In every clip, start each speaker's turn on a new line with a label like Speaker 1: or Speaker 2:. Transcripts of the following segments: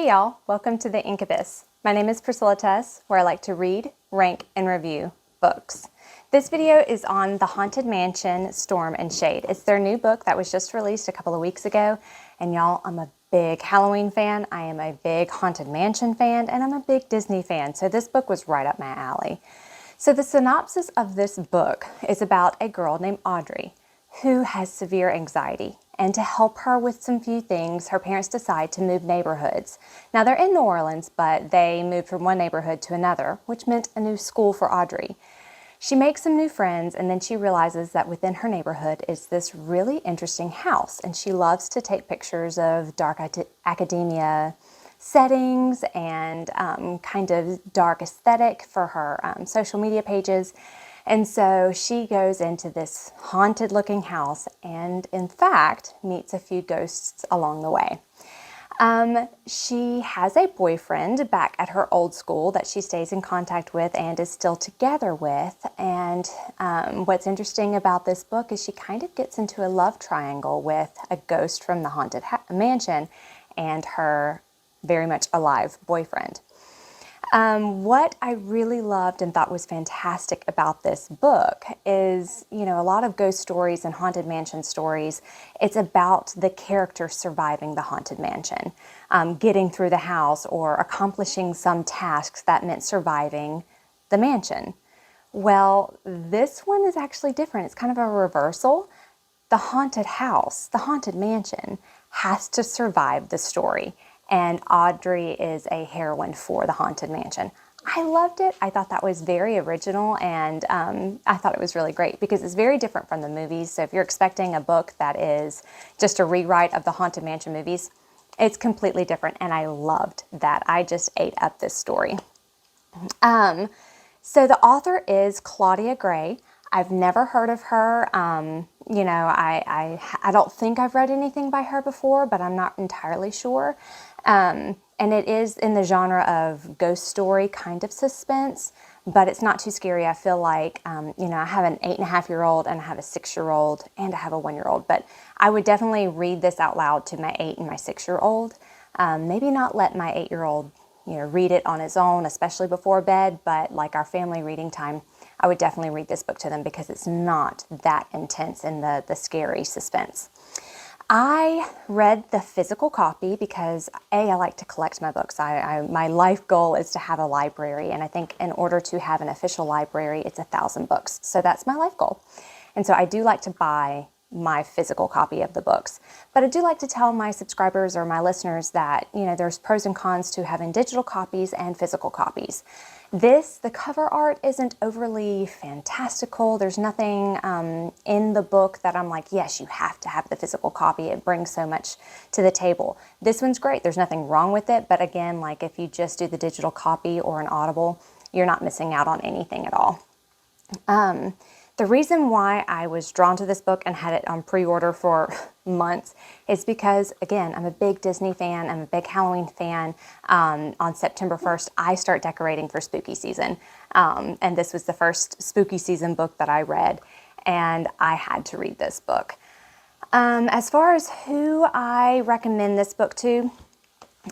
Speaker 1: Hey y'all, welcome to the Incubus. My name is Priscilla Tess, where I like to read, rank, and review books. This video is on The Haunted Mansion, Storm and Shade. It's their new book that was just released a couple of weeks ago. And y'all, I'm a big Halloween fan, I am a big Haunted Mansion fan, and I'm a big Disney fan. So this book was right up my alley. So the synopsis of this book is about a girl named Audrey who has severe anxiety. And to help her with some few things, her parents decide to move neighborhoods. Now they're in New Orleans, but they moved from one neighborhood to another, which meant a new school for Audrey. She makes some new friends, and then she realizes that within her neighborhood is this really interesting house, and she loves to take pictures of dark academia settings and kind of dark aesthetic for her social media pages. And so she goes into this haunted looking house and in fact meets a few ghosts along the way. She has a boyfriend back at her old school that she stays in contact with and is still together with. And what's interesting about this book is she kind of gets into a love triangle with a ghost from the haunted mansion and her very much alive boyfriend. What I really loved and thought was fantastic about this book is, a lot of ghost stories and haunted mansion stories, it's about the character surviving the haunted mansion, getting through the house or accomplishing some tasks that meant surviving the mansion. Well, this one is actually different. It's kind of a reversal. The haunted house, the haunted mansion, has to survive the story. And Audrey is a heroine for the haunted mansion. I loved it. I thought that was very original, and I thought it was really great because it's very different from the movies. So if you're expecting a book that is just a rewrite of the haunted mansion movies, it's completely different, and I loved that. I just ate up this story. So the author is Claudia Gray. I've never heard of her. I don't think I've read anything by her before, but I'm not entirely sure. And it is in the genre of ghost story, kind of suspense, but it's not too scary. I feel like, I have an 8.5-year-old and I have a 6-year-old and I have a 1-year-old, but I would definitely read this out loud to my 8 and my 6-year-old. Maybe not let my 8-year-old, read it on his own, especially before bed, but like our family reading time, I would definitely read this book to them because it's not that intense in the scary suspense. I read the physical copy because I like to collect my books. My life goal is to have a library, and I think in order to have an official library, it's 1,000 books. So that's my life goal. And so I do like to buy my physical copy of the books. But I do like to tell my subscribers or my listeners that, there's pros and cons to having digital copies and physical copies. The cover art isn't overly fantastical. There's nothing in the book that I'm like, yes, you have to have the physical copy. It brings so much to the table. This one's great. There's nothing wrong with it. But again, like if you just do the digital copy or an Audible, you're not missing out on anything at all. The reason why I was drawn to this book and had it on pre-order for months is because, again, I'm a big Disney fan. I'm a big Halloween fan. On September 1st, I start decorating for spooky season. And this was the first spooky season book that I read, and I had to read this book. As far as who I recommend this book to,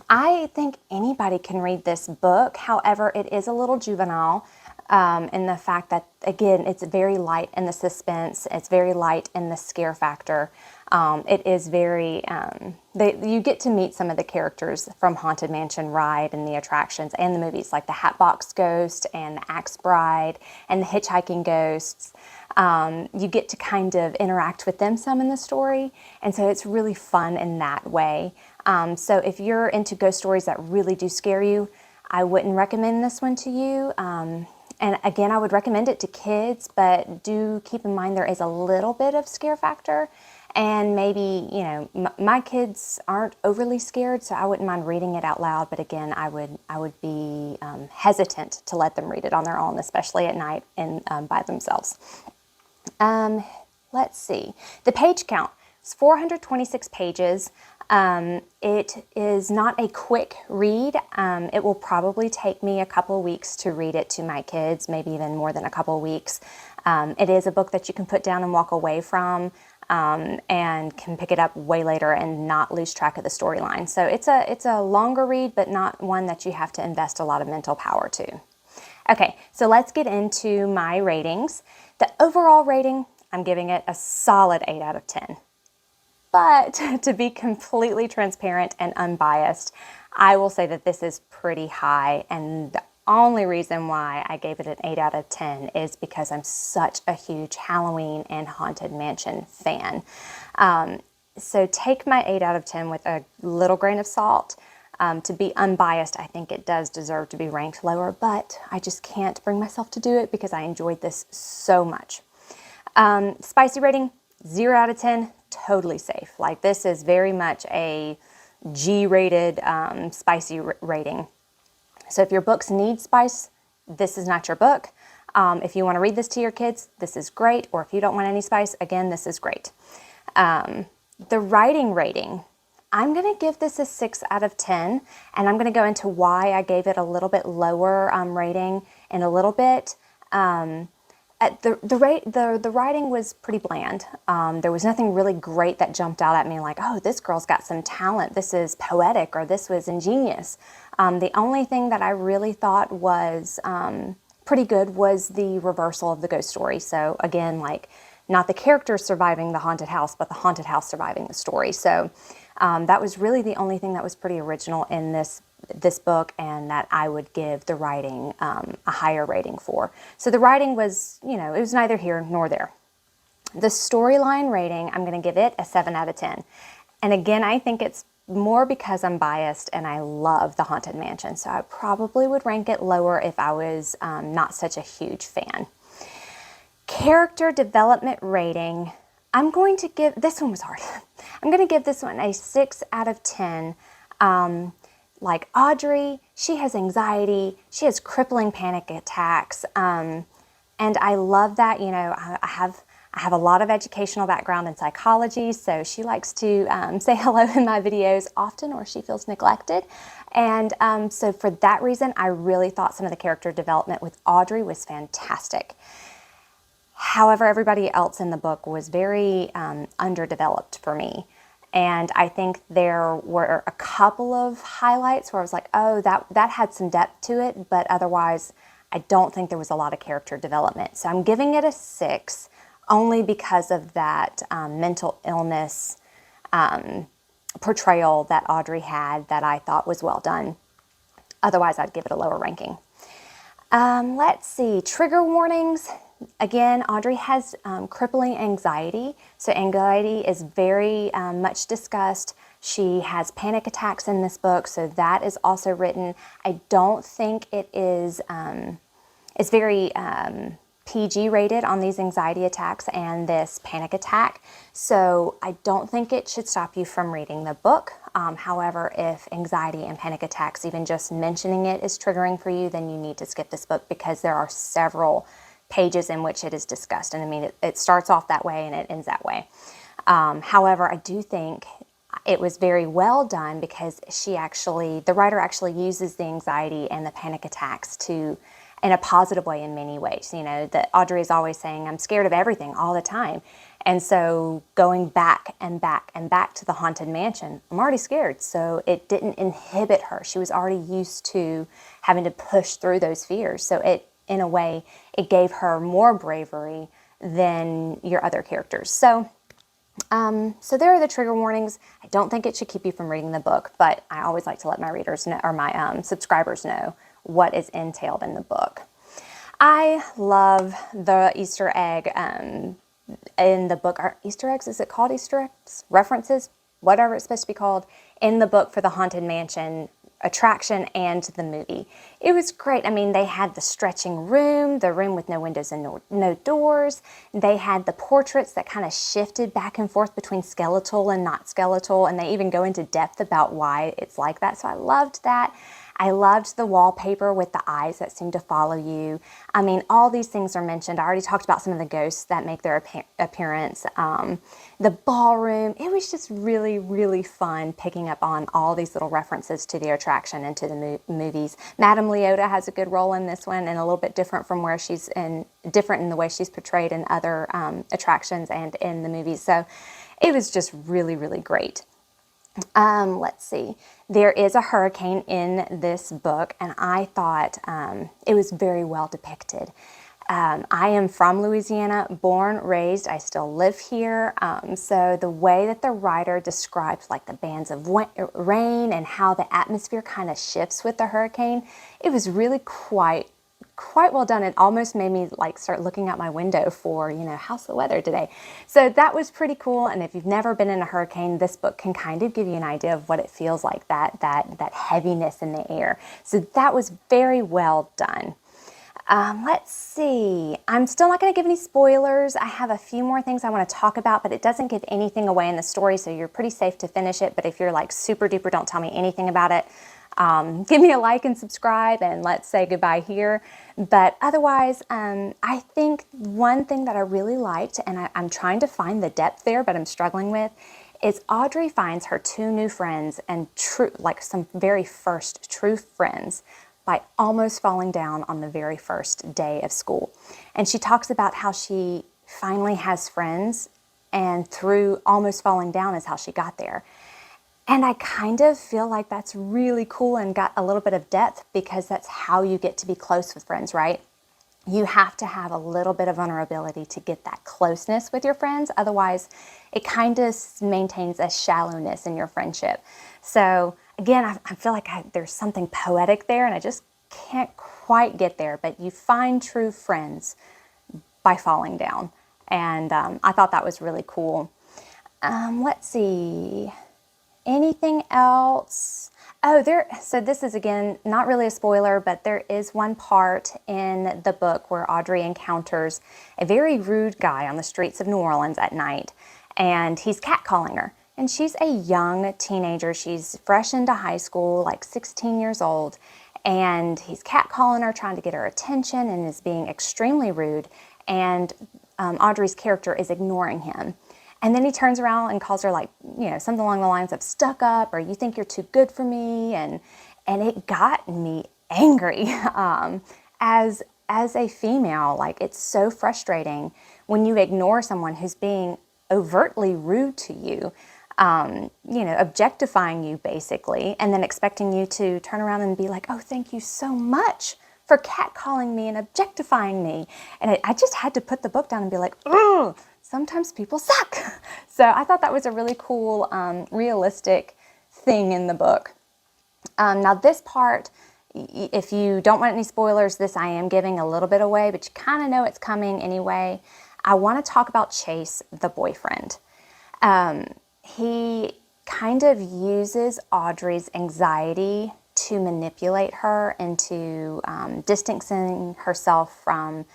Speaker 1: I think anybody can read this book. However, it is a little juvenile. In the fact that, again, it's very light in the suspense. It's very light in the scare factor. It is very, you get to meet some of the characters from Haunted Mansion Ride and the attractions and the movies, like the Hatbox Ghost and the Axe Bride and the Hitchhiking Ghosts. You get to kind of interact with them some in the story. And so it's really fun in that way. So if you're into ghost stories that really do scare you, I wouldn't recommend this one to you. And again, I would recommend it to kids, but do keep in mind there is a little bit of scare factor. And maybe, my kids aren't overly scared, so I wouldn't mind reading it out loud. But again, I would be hesitant to let them read it on their own, especially at night and by themselves. Let's see. The page count is 426 pages. It is not a quick read. It will probably take me a couple of weeks to read it to my kids, maybe even more than a couple of weeks. It is a book that you can put down and walk away from. and can pick it up way later and not lose track of the storyline. So it's a longer read, but not one that you have to invest a lot of mental power to. Okay, so let's get into my ratings. The overall rating, I'm giving it a solid 8 out of 10. But to be completely transparent and unbiased, I will say that this is pretty high, and the only reason why I gave it an 8 out of 10 is because I'm such a huge Halloween and Haunted Mansion fan. So take my 8 out of 10 with a little grain of salt. To be unbiased, I think it does deserve to be ranked lower, but I just can't bring myself to do it because I enjoyed this so much. Spicy rating, 0 out of 10, totally safe. Like, this is very much a G-rated spicy rating. So if your books need spice, this is not your book. If you want to read this to your kids, this is great. Or if you don't want any spice, again, this is great. The writing rating, I'm going to give this a 6 out of 10, and I'm going to go into why I gave it a little bit lower rating in a little bit. The writing was pretty bland. There was nothing really great that jumped out at me like, oh, this girl's got some talent, this is poetic, or this was ingenious. The only thing that I really thought was pretty good was the reversal of the ghost story. So again, like, not the characters surviving the haunted house, but the haunted house surviving the story. So that was really the only thing that was pretty original in this book, and that I would give the writing a higher rating for. So the writing was, it was neither here nor there. The storyline rating, I'm going to give it a 7 out of 10. And again, I think it's more because I'm biased and I love the Haunted Mansion. So I probably would rank it lower if I was not such a huge fan. Character development rating, I'm going to give, this one was hard. I'm going to give this one a 6 out of 10. Like Audrey, she has anxiety, she has crippling panic attacks, and I love that. I have a lot of educational background in psychology, so she likes to say hello in my videos often, or she feels neglected. And so for that reason, I really thought some of the character development with Audrey was fantastic. However, everybody else in the book was very underdeveloped for me. And I think there were a couple of highlights where I was like, oh, that had some depth to it, but otherwise, I don't think there was a lot of character development. So I'm giving it a 6, only because of that mental illness portrayal that Audrey had that I thought was well done. Otherwise, I'd give it a lower ranking. Let's see, trigger warnings. Again, Audrey has crippling anxiety, so anxiety is very much discussed. She has panic attacks in this book, so that is also written. I don't think it is, it's very PG rated on these anxiety attacks and this panic attack, so I don't think it should stop you from reading the book. However, if anxiety and panic attacks, even just mentioning it, is triggering for you, then you need to skip this book, because there are several pages in which it is discussed. And I mean, it starts off that way and it ends that way. However, I do think it was very well done, because the writer actually uses the anxiety and the panic attacks in a positive way in many ways. That Audrey is always saying, I'm scared of everything all the time. And so going back and back and back to the Haunted Mansion, I'm already scared. So it didn't inhibit her. She was already used to having to push through those fears. So in a way, it gave her more bravery than your other characters. So there are the trigger warnings. I don't think it should keep you from reading the book, but I always like to let my readers know, or my subscribers know, what is entailed in the book. I love the Easter egg in the book. Are Easter eggs, is it called Easter eggs? References? Whatever it's supposed to be called, in the book for the Haunted Mansion attraction and the movie. It was great. I mean, they had the stretching room, the room with no windows and no doors. They had the portraits that kind of shifted back and forth between skeletal and not skeletal, and they even go into depth about why it's like that. So I loved that. I loved the wallpaper with the eyes that seem to follow you. I mean, all these things are mentioned. I already talked about some of the ghosts that make their appearance. The ballroom, it was just really, really fun picking up on all these little references to the attraction and to the movies. Madame Leota has a good role in this one, and a little bit different from where she's different in the way she's portrayed in other attractions and in the movies. So it was just really, really great. Let's see. There is a hurricane in this book, and I thought it was very well depicted. I am from Louisiana, born, raised. I still live here. So the way that the writer describes like the bands of rain and how the atmosphere kind of shifts with the hurricane, it was really quite well done. It almost made me like start looking out my window for, how's the weather today? So that was pretty cool. And if you've never been in a hurricane, this book can kind of give you an idea of what it feels like, that heaviness in the air. So that was very well done. Let's see. I'm still not going to give any spoilers. I have a few more things I want to talk about, but it doesn't give anything away in the story, so you're pretty safe to finish it. But if you're like super duper, don't tell me anything about it. Give me a like and subscribe, and let's say goodbye here. But otherwise, I think one thing that I really liked, and I'm trying to find the depth there, but I'm struggling with, is Audrey finds her two new friends and some very first true friends by almost falling down on the very first day of school. And she talks about how she finally has friends, and through almost falling down is how she got there. And I kind of feel like that's really cool and got a little bit of depth, because that's how you get to be close with friends, right? You have to have a little bit of vulnerability to get that closeness with your friends. Otherwise, it kind of maintains a shallowness in your friendship. So again, I feel like there's something poetic there, and I just can't quite get there. But you find true friends by falling down. And I thought that was really cool. Let's see. Anything else? So this is, again, not really a spoiler, but there is one part in the book where Audrey encounters a very rude guy on the streets of New Orleans at night, and he's catcalling her. And she's a young teenager. She's fresh into high school, like 16 years old, and he's catcalling her, trying to get her attention, and is being extremely rude, and Audrey's character is ignoring him. And then he turns around and calls her something along the lines of stuck up, or you think you're too good for me. And it got me angry. As a female, it's so frustrating when you ignore someone who's being overtly rude to you, objectifying you basically, and then expecting you to turn around and be like, oh, thank you so much for catcalling me and objectifying me. And I just had to put the book down and be like, ugh. Sometimes people suck. So I thought that was a really cool, realistic thing in the book. Now this part, if you don't want any spoilers, this I am giving a little bit away, but you kind of know it's coming anyway. I want to talk about Chase, the boyfriend. He kind of uses Audrey's anxiety to manipulate her into distancing herself from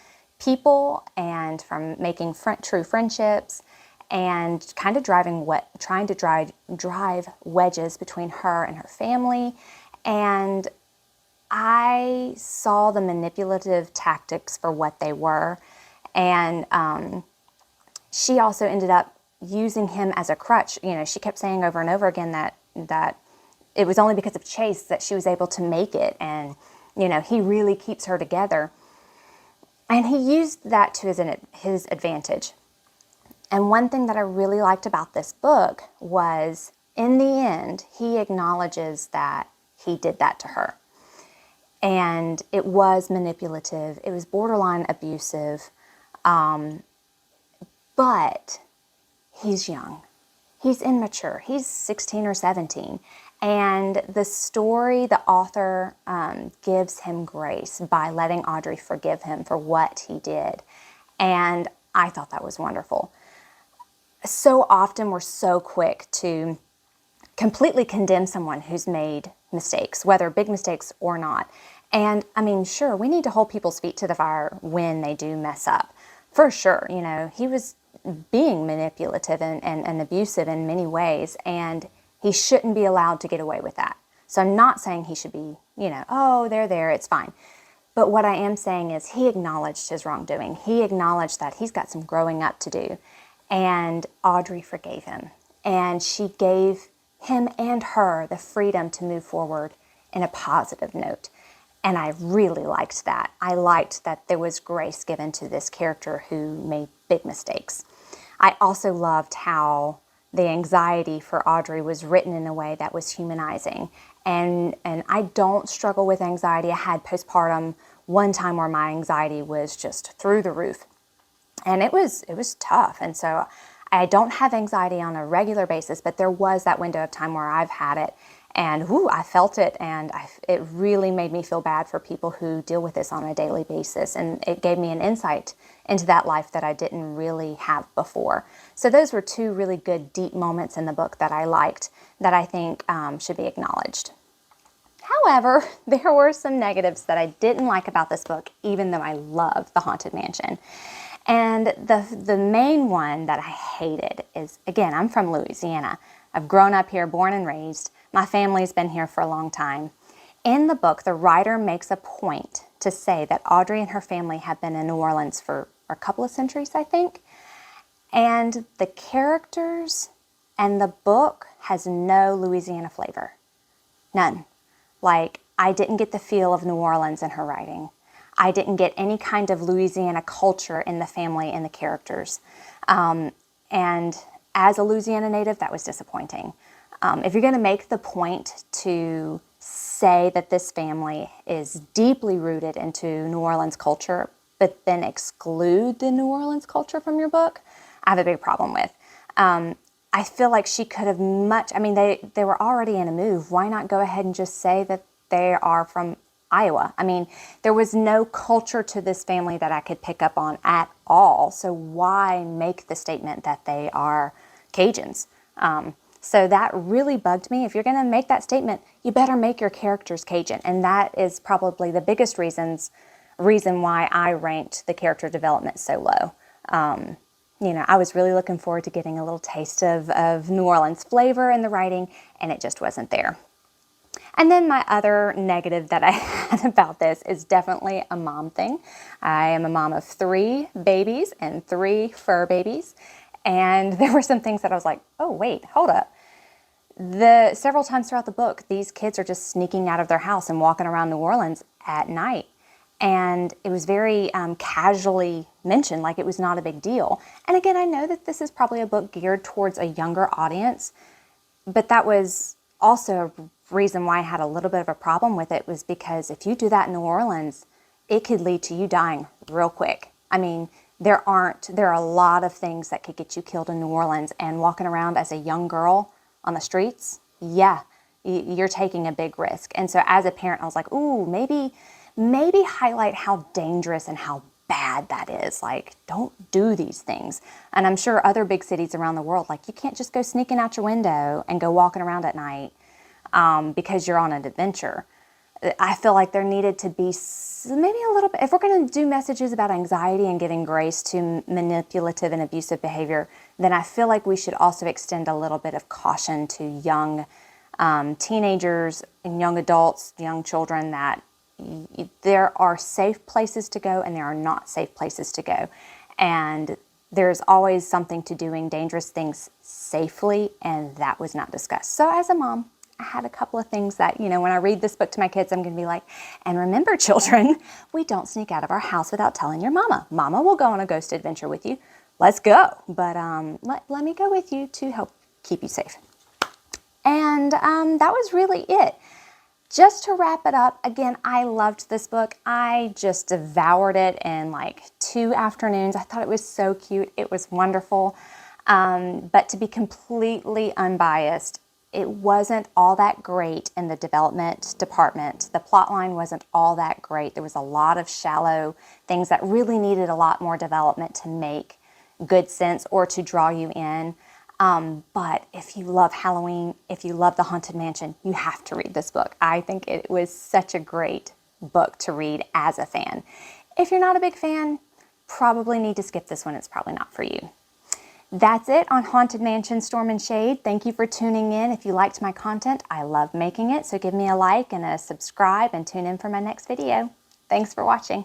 Speaker 1: people and from making true friendships, and kind of trying to drive wedges between her and her family. And I saw the manipulative tactics for what they were, and she also ended up using him as a crutch. She kept saying over and over again that it was only because of Chase that she was able to make it, and he really keeps her together. And he used that to his advantage. And one thing that I really liked about this book was, in the end, he acknowledges that he did that to her. And it was manipulative. It was borderline abusive. But he's young. He's immature. He's 16 or 17. And the story, the author gives him grace by letting Audrey forgive him for what he did. And I thought that was wonderful. So often we're so quick to completely condemn someone who's made mistakes, whether big mistakes or not. And I mean, sure, we need to hold people's feet to the fire when they do mess up. For sure, he was being manipulative and abusive in many ways, and he shouldn't be allowed to get away with that. So I'm not saying he should be, oh, they're there, it's fine. But what I am saying is he acknowledged his wrongdoing. He acknowledged that he's got some growing up to do. And Audrey forgave him. And she gave him and her the freedom to move forward in a positive note. And I really liked that. I liked that there was grace given to this character who made big mistakes. I also loved how the anxiety for Audrey was written in a way that was humanizing. And I don't struggle with anxiety. I had postpartum one time where my anxiety was just through the roof. And it was tough. And so I don't have anxiety on a regular basis, but there was that window of time where I've had it. And I felt it, and it really made me feel bad for people who deal with this on a daily basis. And it gave me an insight into that life that I didn't really have before. So those were two really good, deep moments in the book that I liked, that I think should be acknowledged. However, there were some negatives that I didn't like about this book, even though I love The Haunted Mansion. And the main one that I hated is, again, I'm from Louisiana. I've grown up here, born and raised. My family's been here for a long time. In the book, the writer makes a point to say that Audrey and her family have been in New Orleans for a couple of centuries, I think. And the characters and the book has no Louisiana flavor. None. Like, I didn't get the feel of New Orleans in her writing. I didn't get any kind of Louisiana culture in the family and the characters. And as a Louisiana native, that was disappointing. If you're going to make the point to say that this family is deeply rooted into New Orleans culture, but then exclude the New Orleans culture from your book, I have a big problem with. I feel like she could have they were already in a move. Why not go ahead and just say that they are from Iowa? I mean, there was no culture to this family that I could pick up on at all. So why make the statement that they are Cajuns? So that really bugged me. If you're going to make that statement, you better make your characters Cajun. And that is probably the biggest reason why I ranked the character development so low. I was really looking forward to getting a little taste of New Orleans flavor in the writing, and it just wasn't there. And then my other negative that I had about this is definitely a mom thing. I am a mom of 3 babies and 3 fur babies. And there were some things that I was like, oh, wait, hold up. Several times throughout the book, these kids are just sneaking out of their house and walking around New Orleans at night. And it was very casually mentioned, like it was not a big deal. And again, I know that this is probably a book geared towards a younger audience, but that was also a reason why I had a little bit of a problem with it, was because if you do that in New Orleans, it could lead to you dying real quick. I mean, there are a lot of things that could get you killed in New Orleans, and walking around as a young girl on the streets, yeah, you're taking a big risk. And so as a parent, I was like, ooh, maybe highlight how dangerous and how bad that is. Like, don't do these things. And I'm sure other big cities around the world, like, you can't just go sneaking out your window and go walking around at night because you're on an adventure. I feel like there needed to be maybe a little bit, if we're going to do messages about anxiety and giving grace to manipulative and abusive behavior, then I feel like we should also extend a little bit of caution to young teenagers and young adults, young children, that there are safe places to go and there are not safe places to go. And there's always something to doing dangerous things safely, and that was not discussed. So as a mom, I had a couple of things that, when I read this book to my kids, I'm going to be like, and remember, children, we don't sneak out of our house without telling your mama. Mama will go on a ghost adventure with you. Let's go. But let me go with you to help keep you safe. And that was really it. Just to wrap it up, again, I loved this book. I just devoured it in like 2 afternoons. I thought it was so cute. It was wonderful. But to be completely unbiased, it wasn't all that great in the development department. The plot line wasn't all that great. There was a lot of shallow things that really needed a lot more development to make good sense or to draw you in. But if you love Halloween, if you love The Haunted Mansion, you have to read this book. I think it was such a great book to read as a fan. If you're not a big fan, probably need to skip this one. It's probably not for you. That's it on Haunted Mansion Storm and Shade. Thank you for tuning in. If you liked my content, I love making it, so give me a like and a subscribe and tune in for my next video. Thanks for watching.